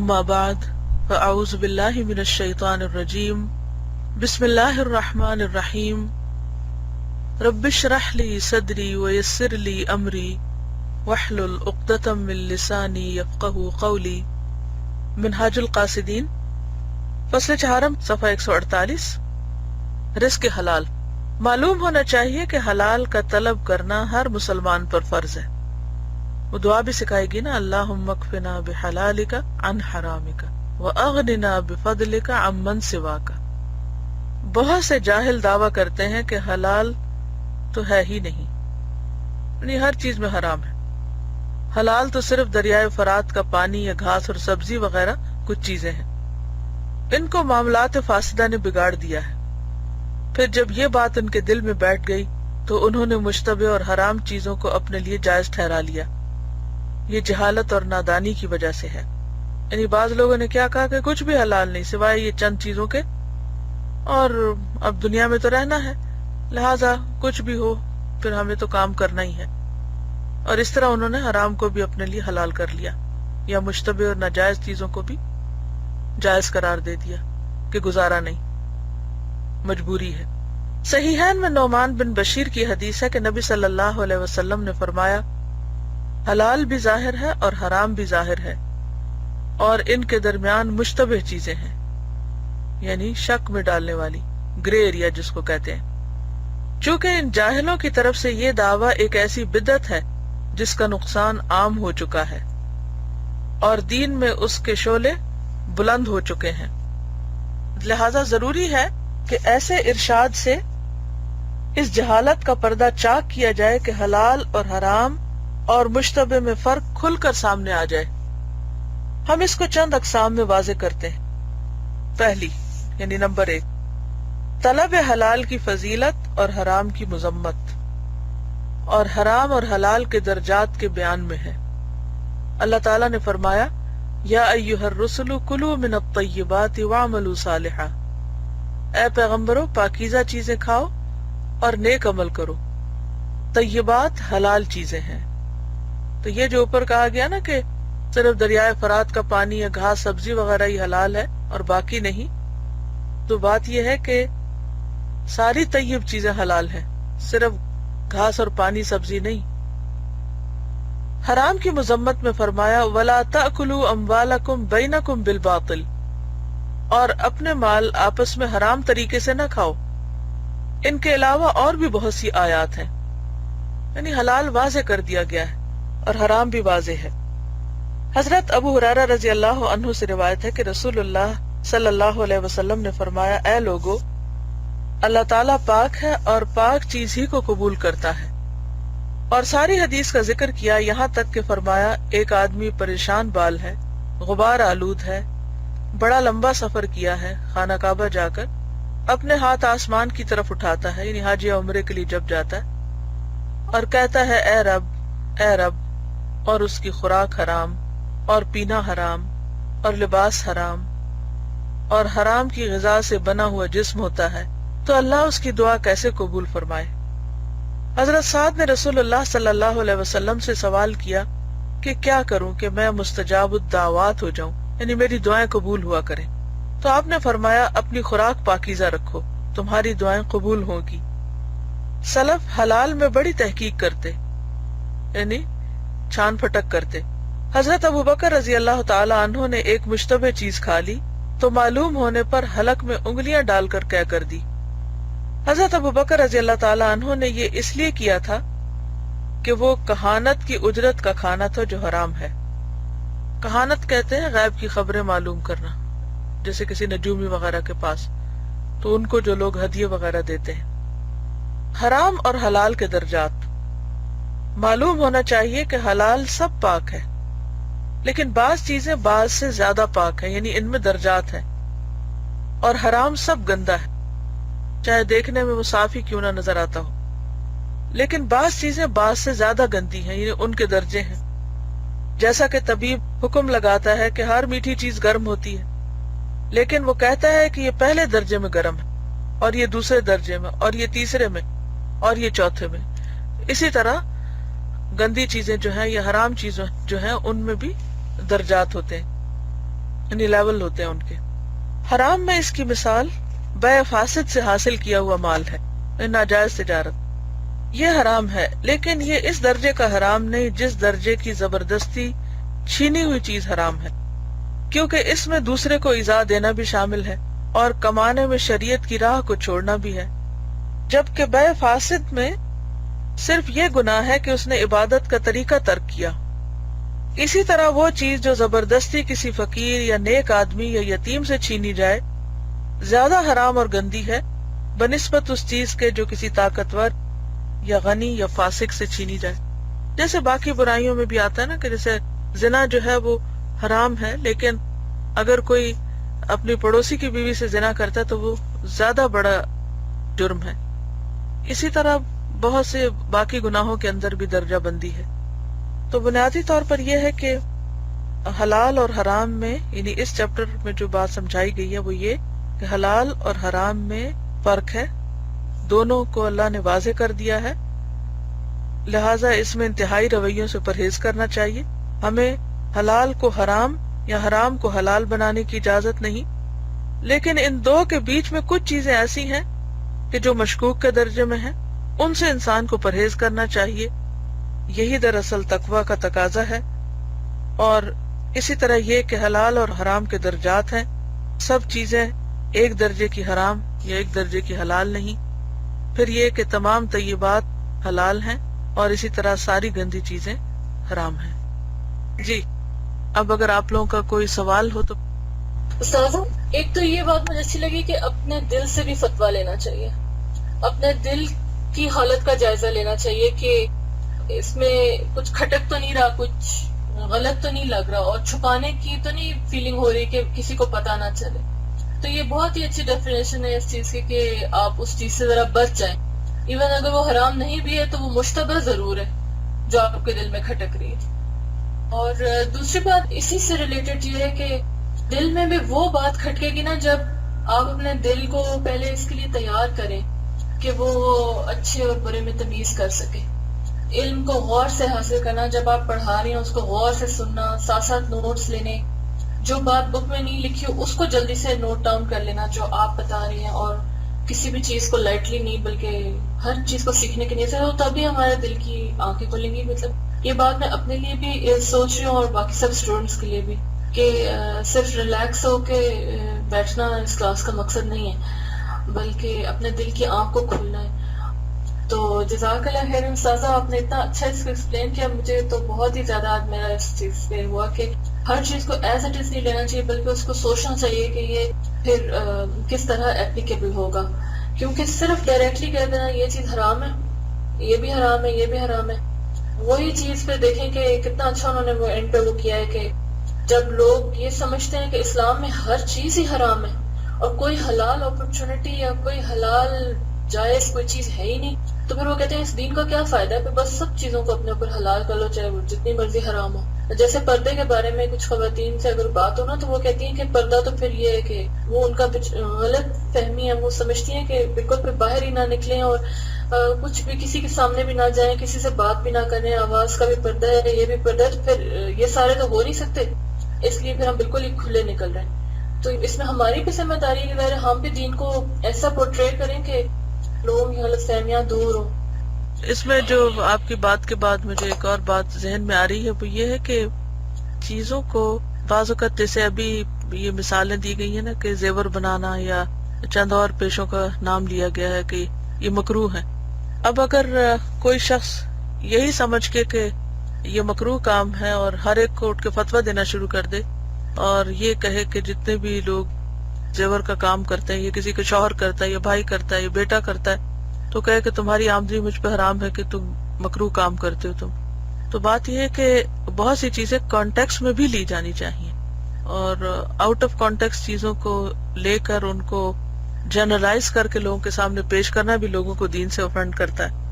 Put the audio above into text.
اما بعد فاعوذ باللہ من الشیطان الرجیم بسم اللہ الرحمن الرحیم رب اشرح لی صدری ویسر لی امری واحلل عقدۃ من لسانی یفقہوا قولی۔ منہاج القاصدین فصل چہارم صفحہ 148۔ رزق حلال۔ معلوم ہونا چاہیے کہ حلال کا طلب کرنا ہر مسلمان پر فرض ہے۔ وہ دعا بھی سکھائے گی نا، اللہم اکفنا بحلالک عن حرامک واغننا بفضلک عمن سواک۔ بہت سے جاہل دعویٰ کرتے ہیں کہ حلال تو ہے ہی نہیں، یعنی ہر چیز میں حرام ہے۔ حلال تو صرف دریائے فرات کا پانی یا گھاس اور سبزی وغیرہ کچھ چیزیں ہیں۔ ان کو معاملات فاسدہ نے بگاڑ دیا ہے۔ پھر جب یہ بات ان کے دل میں بیٹھ گئی تو انہوں نے مشتبہ اور حرام چیزوں کو اپنے لیے جائز ٹھہرا لیا۔ یہ جہالت اور نادانی کی وجہ سے ہے۔ یعنی بعض لوگوں نے کیا کہا کہ کچھ بھی حلال نہیں سوائے یہ چند چیزوں کے، اور اب دنیا میں تو رہنا ہے، لہٰذا کچھ بھی ہو پھر ہمیں تو کام کرنا ہی ہے۔ اور اس طرح انہوں نے حرام کو بھی اپنے لیے حلال کر لیا، یا مشتبہ اور ناجائز چیزوں کو بھی جائز قرار دے دیا کہ گزارا نہیں، مجبوری ہے۔ صحیحین میں نعمان بن بشیر کی حدیث ہے کہ نبی صلی اللہ علیہ وسلم نے فرمایا، حلال بھی ظاہر ہے اور حرام بھی ظاہر ہے، اور ان کے درمیان مشتبہ چیزیں ہیں، یعنی شک میں ڈالنے والی، گرے ایریا جس کو کہتے ہیں۔ چونکہ ان جاہلوں کی طرف سے یہ دعویٰ ایک ایسی بدعت ہے جس کا نقصان عام ہو چکا ہے اور دین میں اس کے شعلے بلند ہو چکے ہیں، لہذا ضروری ہے کہ ایسے ارشاد سے اس جہالت کا پردہ چاک کیا جائے کہ حلال اور حرام اور مشتبہ میں فرق کھل کر سامنے آ جائے۔ ہم اس کو چند اقسام میں واضح کرتے ہیں۔ پہلی یعنی نمبر 1، طلب حلال کی فضیلت اور حرام کی مذمت، اور حرام اور حلال کے درجات کے بیان میں ہے۔ اللہ تعالیٰ نے فرمایا، یا ایھا الرسل کلوا من الطیبات واعملوا صالحا، اے پیغمبرو پاکیزہ چیزیں کھاؤ اور نیک عمل کرو۔ طیبات حلال چیزیں ہیں۔ تو یہ جو اوپر کہا گیا نا کہ صرف دریائے فرات کا پانی یا گھاس سبزی وغیرہ ہی حلال ہے اور باقی نہیں، تو بات یہ ہے کہ ساری طیب چیزیں حلال ہیں، صرف گھاس اور پانی سبزی نہیں۔ حرام کی مذمت میں فرمایا، وَلَا تَأْكُلُوا أَمْوَالَكُمْ بَيْنَكُمْ بِالْبَاطِلِ، اور اپنے مال آپس میں حرام طریقے سے نہ کھاؤ۔ ان کے علاوہ اور بھی بہت سی آیات ہیں، یعنی حلال واضح کر دیا گیا ہے اور حرام بھی واضح ہے۔ حضرت ابو ہریرہ رضی اللہ عنہ سے روایت ہے کہ رسول اللہ صلی اللہ علیہ وسلم نے فرمایا، اے لوگو، اللہ تعالیٰ پاک ہے اور پاک چیز ہی کو قبول کرتا ہے۔ اور ساری حدیث کا ذکر کیا، یہاں تک کہ فرمایا، ایک آدمی پریشان بال ہے، غبار آلود ہے، بڑا لمبا سفر کیا ہے، خانہ کعبہ جا کر اپنے ہاتھ آسمان کی طرف اٹھاتا ہے، یعنی حج یا عمرے کے لیے جب جاتا ہے، اور کہتا ہے، اے رب، اے رب، اور اس کی خوراک حرام اور پینا حرام اور لباس حرام اور حرام کی غذا سے بنا ہوا جسم ہوتا ہے، تو اللہ اس کی دعا کیسے قبول فرمائے؟ حضرت سعد نے رسول اللہ صلی اللہ علیہ وسلم سے سوال کیا کہ کیا کروں کہ میں مستجاب الدعوات ہو جاؤں، یعنی میری دعائیں قبول ہوا کریں؟ تو آپ نے فرمایا، اپنی خوراک پاکیزہ رکھو، تمہاری دعائیں قبول ہوں گی۔ سلف حلال میں بڑی تحقیق کرتے، یعنی چھان پھٹک کرتے۔ حضرت ابوبکر رضی اللہ تعالی عنہ نے ایک مشتبہ چیز کھا لی تو معلوم ہونے پر حلق میں انگلیاں ڈال کر کہہ کر دی۔ حضرت ابوبکر رضی اللہ تعالی عنہ نے یہ اس لیے کیا تھا کہ وہ کہانت کی اجرت کا کھانا تھا جو حرام ہے۔ کہانت کہتے ہیں غیب کی خبریں معلوم کرنا، جیسے کسی نجومی وغیرہ کے پاس، تو ان کو جو لوگ ہدیے وغیرہ دیتے ہیں۔ حرام اور حلال کے درجات۔ معلوم ہونا چاہیے کہ حلال سب پاک ہے، لیکن بعض چیزیں بعض سے زیادہ پاک ہیں، یعنی ان میں درجات ہیں، اور حرام سب گندا ہے، چاہے دیکھنے میں وہ صاف ہی کیوں نہ نظر آتا ہو، لیکن بعض چیزیں بعض سے زیادہ گندی ہیں، یعنی ان کے درجے ہیں۔ جیسا کہ طبیب حکم لگاتا ہے کہ ہر میٹھی چیز گرم ہوتی ہے، لیکن وہ کہتا ہے کہ یہ پہلے درجے میں گرم ہے، اور یہ دوسرے درجے میں، اور یہ تیسرے میں، اور یہ چوتھے میں۔ اسی طرح گندی چیزیں جو ہیں یا حرام چیزیں جو ہیں ان میں بھی درجات ہوتے ہیں۔ یعنی لیول ہوتے ہیں ان کے. حرام میں اس کی مثال بیع فاسد سے حاصل کیا ہوا مال ہے، ناجائز تجارت. یہ حرام ہے لیکن یہ اس درجے کا حرام نہیں جس درجے کی زبردستی چھینی ہوئی چیز حرام ہے، کیونکہ اس میں دوسرے کو ایذا دینا بھی شامل ہے اور کمانے میں شریعت کی راہ کو چھوڑنا بھی ہے. جبکہ بیع فاسد میں صرف یہ گناہ ہے کہ اس نے عبادت کا طریقہ ترک کیا. اسی طرح وہ چیز جو زبردستی کسی فقیر یا نیک آدمی یا یتیم سے چھینی جائے زیادہ حرام اور گندی ہے بنسبت اس چیز کے جو کسی طاقتور یا غنی یا فاسق سے چھینی جائے. جیسے باقی برائیوں میں بھی آتا ہے نا کہ جیسے زنا جو ہے وہ حرام ہے، لیکن اگر کوئی اپنی پڑوسی کی بیوی سے زنا کرتا ہے تو وہ زیادہ بڑا جرم ہے. اسی طرح بہت سے باقی گناہوں کے اندر بھی درجہ بندی ہے. تو بنیادی طور پر یہ ہے کہ حلال اور حرام میں، یعنی اس چیپٹر میں جو بات سمجھائی گئی ہے وہ یہ کہ حلال اور حرام میں فرق ہے، دونوں کو اللہ نے واضح کر دیا ہے، لہٰذا اس میں انتہائی رویوں سے پرہیز کرنا چاہیے. ہمیں حلال کو حرام یا حرام کو حلال بنانے کی اجازت نہیں، لیکن ان دو کے بیچ میں کچھ چیزیں ایسی ہیں کہ جو مشکوک کے درجے میں ہیں، ان سے انسان کو پرہیز کرنا چاہیے. یہی دراصل تقویٰ کا تقاضا ہے. اور اسی طرح یہ کہ حلال اور حرام کے درجات ہیں، سب چیزیں ایک درجے کی حرام یا ایک درجے کی حلال نہیں. پھر یہ کہ تمام طیبات حلال ہیں اور اسی طرح ساری گندی چیزیں حرام ہیں. جی اب اگر آپ لوگوں کا کوئی سوال ہو تو. استاذہ ایک تو یہ بات مجھے اچھی لگی کہ اپنے دل سے بھی فتویٰ لینا چاہیے، اپنے دل کی حالت کا جائزہ لینا چاہیے کہ اس میں کچھ کھٹک تو نہیں رہا، کچھ غلط تو نہیں لگ رہا، اور چھپانے کی تو نہیں فیلنگ ہو رہی کہ کسی کو پتہ نہ چلے. تو یہ بہت ہی اچھی ڈیفینیشن ہے اس چیز کی کہ آپ اس چیز سے ذرا بچ جائیں. ایون اگر وہ حرام نہیں بھی ہے تو وہ مشتبہ ضرور ہے جو آپ کے دل میں کھٹک رہی ہے. اور دوسری بات اسی سے ریلیٹڈ یہ ہے کہ دل میں بھی وہ بات کھٹکے گی نا جب آپ اپنے دل کو پہلے اس کے لیے تیار کریں کہ وہ اچھے اور برے میں تمیز کر سکے. علم کو غور سے حاصل کرنا، جب آپ پڑھا رہی ہیں اس کو غور سے سننا، ساتھ ساتھ نوٹس لینے، جو بات بک میں نہیں لکھی ہو اس کو جلدی سے نوٹ ڈاؤن کر لینا جو آپ بتا رہی ہیں، اور کسی بھی چیز کو لائٹلی نہیں بلکہ ہر چیز کو سیکھنے کے نیت سے ہو، تبھی ہمارے دل کی آنکھیں کھلیں گی. مطلب یہ بات میں اپنے لیے بھی سوچ رہی ہوں اور باقی سب اسٹوڈنٹس کے لیے بھی کہ صرف ریلیکس ہو کے بیٹھنا اس کلاس کا مقصد نہیں ہے بلکہ اپنے دل کی آنکھ کو کھلنا ہے. تو جزاک اللہ خیر استاذہ، آپ نے اتنا اچھا اس کو ایکسپلین کیا، مجھے تو بہت ہی زیادہ آج میرا اس چیز پہ ہوا کہ ہر چیز کو ایز اٹ از نہیں لینا چاہیے بلکہ اس کو سوچنا چاہیے کہ یہ پھر کس طرح اپلیکیبل ہوگا. کیونکہ صرف ڈائریکٹلی کہہ دینا یہ چیز حرام ہے، یہ بھی حرام ہے، یہ بھی حرام ہے، وہی چیز پہ دیکھیں کہ کتنا اچھا انہوں نے وہ اینڈ پہ وہ کیا ہے کہ جب لوگ یہ سمجھتے ہیں کہ اسلام میں ہر چیز ہی حرام ہے اور کوئی حلال اپرچونٹی یا کوئی حلال جائز کوئی چیز ہے ہی نہیں، تو پھر وہ کہتے ہیں اس دین کا کیا فائدہ ہے، پھر بس سب چیزوں کو اپنے اوپر حلال کر لو چاہے وہ جتنی مرضی حرام ہو. جیسے پردے کے بارے میں کچھ خواتین سے اگر بات ہو نا تو وہ کہتی ہیں کہ پردہ تو پھر یہ ہے کہ وہ ان کا غلط فہمی ہے، وہ سمجھتی ہیں کہ بالکل پھر باہر ہی نہ نکلیں اور کچھ بھی کسی کے سامنے بھی نہ جائیں، کسی سے بات بھی نہ کریں، آواز کا بھی پردہ ہے، یہ بھی پردہ ہے، تو پھر یہ سارے تو ہو نہیں سکتے، اس لیے پھر ہم بالکل ہی کھلے نکل رہے ہیں. تو اس میں ہماری بھی ذمہ داری ہے کہ ظاہر ہم بھی دین کو ایسا پورٹری کریں کہ لوگوں کی غلط فہمیاں دور ہوں. اس میں جو آپ کی بات کے بعد مجھے ایک اور بات ذہن میں آ رہی ہے وہ یہ ہے کہ چیزوں کو بعض اوقات جیسے ابھی یہ مثالیں دی گئی ہیں نا کہ زیور بنانا یا چند اور پیشوں کا نام لیا گیا ہے کہ یہ مکروہ ہے. اب اگر کوئی شخص یہی سمجھ کے کہ یہ مکروہ کام ہے اور ہر ایک کو اٹھ کے فتویٰ دینا شروع کر دے اور یہ کہے کہ جتنے بھی لوگ زیور کا کام کرتے ہیں، یہ کسی کا شوہر کرتا ہے، یہ بھائی کرتا ہے، یہ بیٹا کرتا ہے، تو کہے کہ تمہاری آمدنی مجھ پہ حرام ہے کہ تم مکروہ کام کرتے ہو تم. تو بات یہ ہے کہ بہت سی چیزیں کانٹیکسٹ میں بھی لی جانی چاہیے اور آؤٹ آف کانٹیکسٹ چیزوں کو لے کر ان کو جنرلائز کر کے لوگوں کے سامنے پیش کرنا بھی لوگوں کو دین سے اوفینڈ کرتا ہے.